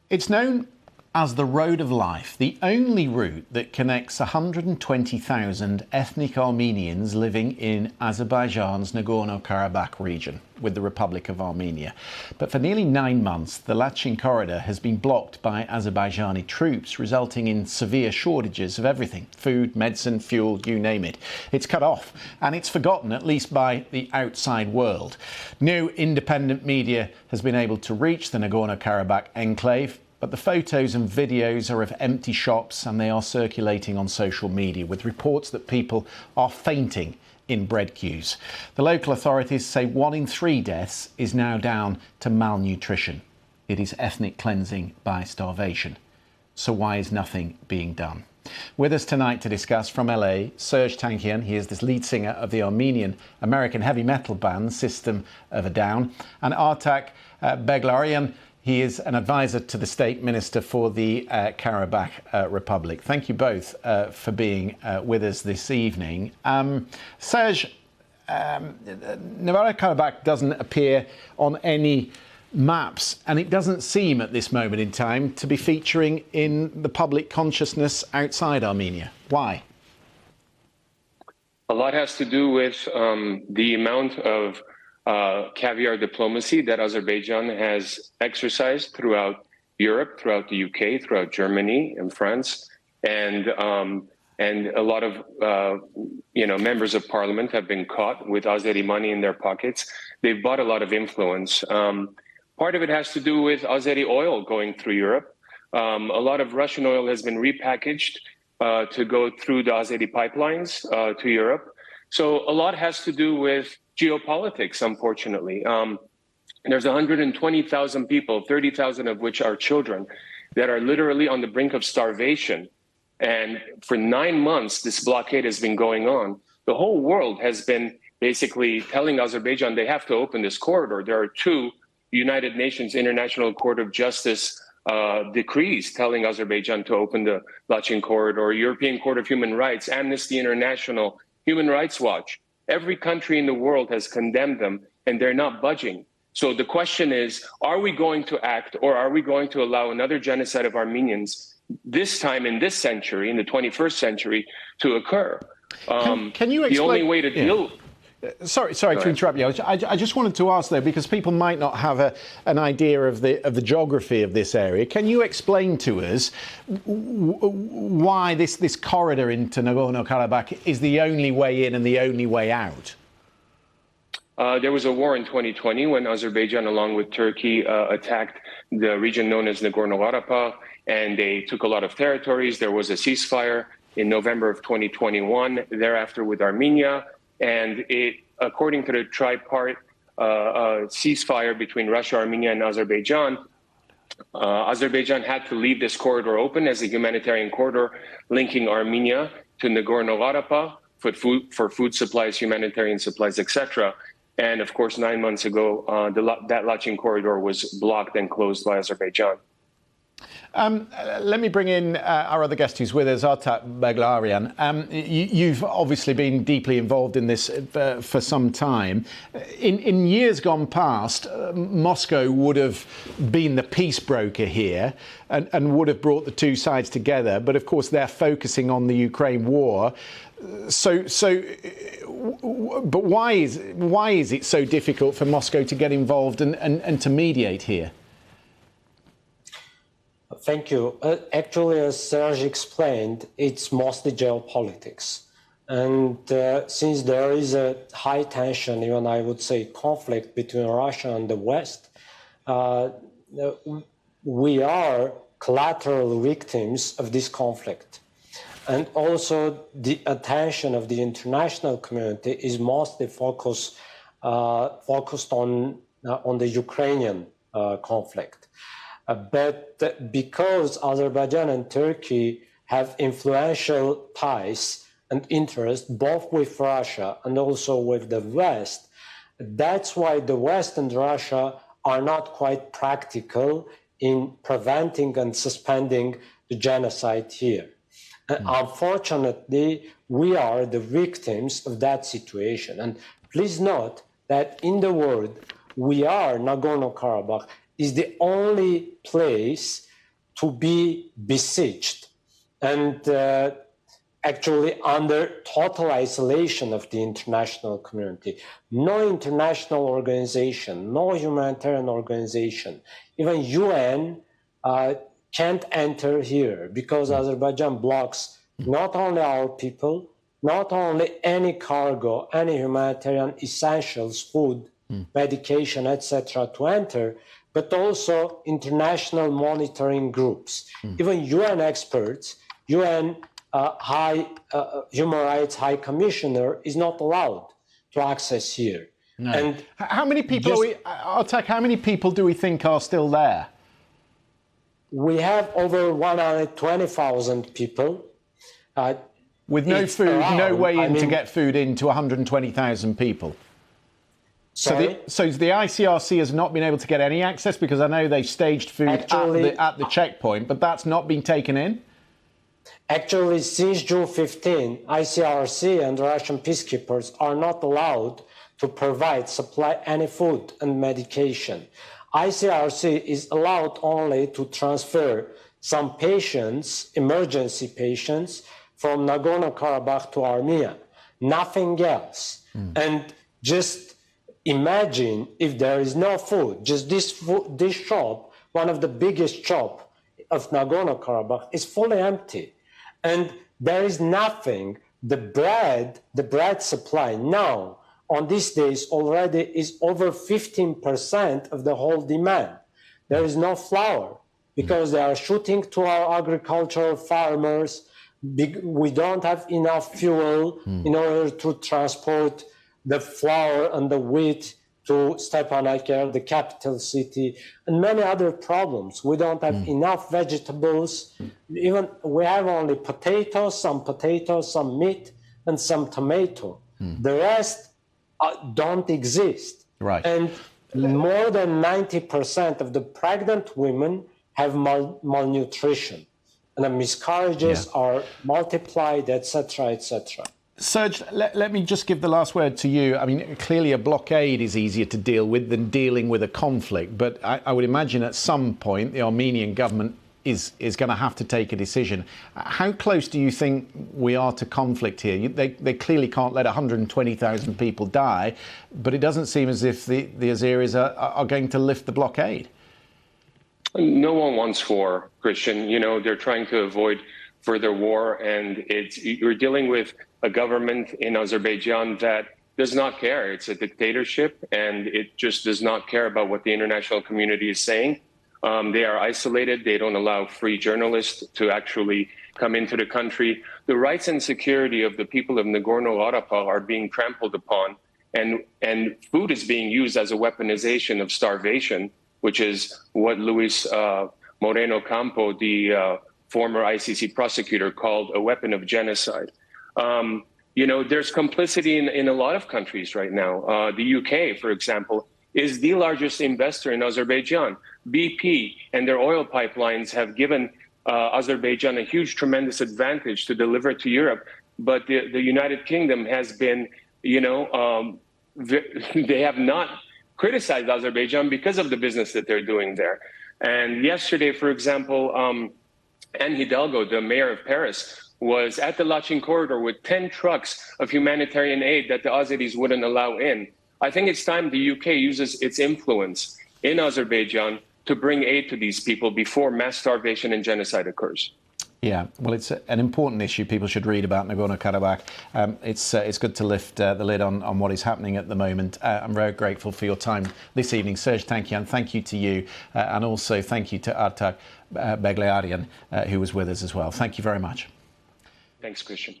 It's known as the Road of Life, the only route that connects 120,000 ethnic Armenians living in Azerbaijan's Nagorno-Karabakh region with the Republic of Armenia. But for nearly 9 months, the Lachin corridor has been blocked by Azerbaijani troops, resulting in severe shortages of everything: food, medicine, fuel, you name it. It's cut off, and it's forgotten, at least by the outside world. No independent media has been able to reach the Nagorno-Karabakh enclave, but the photos and videos are of empty shops, and they are circulating on social media with reports that people are fainting in bread queues. The local authorities say 1 in 3 deaths is now down to malnutrition. It is ethnic cleansing by starvation. So why is nothing being done? With us tonight to discuss from LA, Serj Tankian. He is the lead singer of the Armenian-American heavy metal band System of a Down, and Artak Beglaryan. He is an advisor to the State Minister for the Karabakh Republic. Thank you both for being with us this evening. Serj, Nagorno-Karabakh doesn't appear on any maps, and it doesn't seem at this moment in time to be featuring in the public consciousness outside Armenia. Why? A lot has to do with the amount of caviar diplomacy that Azerbaijan has exercised throughout Europe, throughout the UK, throughout Germany and France, and a lot of members of parliament have been caught with Azeri money in their pockets. They've bought a lot of influence. Part of it has to do with Azeri oil going through Europe. A lot of Russian oil has been repackaged to go through the Azeri pipelines to Europe. So a lot has to do with geopolitics, unfortunately. There's 120,000 people, 30,000 of which are children, that are literally on the brink of starvation. And for 9 months, this blockade has been going on. The whole world has been basically telling Azerbaijan they have to open this corridor. There are 2 United Nations International Court of Justice decrees telling Azerbaijan to open the Lachin corridor, European Court of Human Rights, Amnesty International, Human Rights Watch. Every country in the world has condemned them, and they're not budging. So the question is, are we going to act, or are we going to allow another genocide of Armenians, this time in this century, in the 21st century, to occur? Can you explain? The only way to deal... Sorry to interrupt you. I just wanted to ask, though, because people might not have an idea of the geography of this area. Can you explain to us why this corridor into Nagorno-Karabakh is the only way in and the only way out? There was a war in 2020 when Azerbaijan, along with Turkey, attacked the region known as Nagorno-Karabakh, and they took a lot of territories. There was a ceasefire in November of 2021, thereafter with Armenia. And it, according to the tripartite ceasefire between Russia, Armenia, and Azerbaijan, Azerbaijan had to leave this corridor open as a humanitarian corridor linking Armenia to Nagorno-Karabakh for food supplies, humanitarian supplies, etc. And of course, 9 months ago, that Lachin corridor was blocked and closed by Azerbaijan. Let me bring in our other guest who's with us, Artak Beglaryan. You've obviously been deeply involved in this for some time. In years gone past, Moscow would have been the peace broker here and would have brought the 2 sides together. But of course, they're focusing on the Ukraine war. But why is it so difficult for Moscow to get involved and to mediate here? Thank you. Actually, as Serj explained, it's mostly geopolitics. And since there is a high tension, even I would say conflict between Russia and the West, we are collateral victims of this conflict. And also the attention of the international community is mostly focused on the Ukrainian conflict. But because Azerbaijan and Turkey have influential ties and interests both with Russia and also with the West, that's why the West and Russia are not quite practical in preventing and suspending the genocide here. Unfortunately, we are the victims of that situation. And please note that in the world, Nagorno-Karabakh is the only place to be besieged and actually under total isolation of the international community. No international organization, no humanitarian organization, even UN can't enter here because Azerbaijan blocks not only our people, not only any cargo, any humanitarian essentials, food, medication, etc. to enter, but also international monitoring groups. Even UN experts, UN Human Rights High Commissioner is not allowed to access here. No. And how many people Artak, how many people do we think are still there? We have over 120,000 people. With no food, around, no way to get food into 120,000 people. Sorry? So the ICRC has not been able to get any access because I know they staged food at the checkpoint, but that's not been taken in? Actually, since June 15, ICRC and Russian peacekeepers are not allowed to supply any food and medication. ICRC is allowed only to transfer some patients, emergency patients, from Nagorno-Karabakh to Armenia, nothing else. And just imagine if there is no food, just this shop, one of the biggest shop of Nagorno-Karabakh, is fully empty. And there is nothing. The bread supply now, on these days already is over 15% of the whole demand. There is no flour because they are shooting to our agricultural farmers. We don't have enough fuel in order to transport the flour and the wheat to Stepanakert, the capital city, and many other problems. We don't have enough vegetables. Even we have only potatoes, some meat, and some tomato. The rest don't exist. Right. And more than 90% of the pregnant women have malnutrition. And the miscarriages are multiplied, etc., etc. Serj, let me just give the last word to you. I mean, clearly a blockade is easier to deal with than dealing with a conflict. But I would imagine at some point the Armenian government is going to have to take a decision. How close do you think we are to conflict here? They clearly can't let 120,000 people die, but it doesn't seem as if the Azeris are going to lift the blockade. No one wants war, Christian. You know, they're trying to avoid further war, and you're dealing with a government in Azerbaijan that does not care. It's a dictatorship, and it just does not care about what the international community is saying. They are isolated. They don't allow free journalists to actually come into the country. The rights and security of the people of Nagorno-Karabakh are being trampled upon, and food is being used as a weaponization of starvation, which is what Luis Moreno Campo, the former ICC prosecutor, called a weapon of genocide. You know, there's complicity in a lot of countries right now. The UK, for example, is the largest investor in Azerbaijan. BP and their oil pipelines have given Azerbaijan a huge, tremendous advantage to deliver to Europe. But the United Kingdom has been, you know, they have not criticized Azerbaijan because of the business that they're doing there. And yesterday, for example, Anne Hidalgo, the mayor of Paris, was at the Lachin corridor with 10 trucks of humanitarian aid that the Azeris wouldn't allow in. I think it's time the UK uses its influence in Azerbaijan to bring aid to these people before mass starvation and genocide occurs. Yeah, well, it's an important issue people should read about Nagorno-Karabakh. It's good to lift the lid on what is happening at the moment. I'm very grateful for your time this evening. Serj Tankian, thank you to you, and also thank you to Artak Beglaryan, who was with us as well. Thank you very much. Thanks, Christian.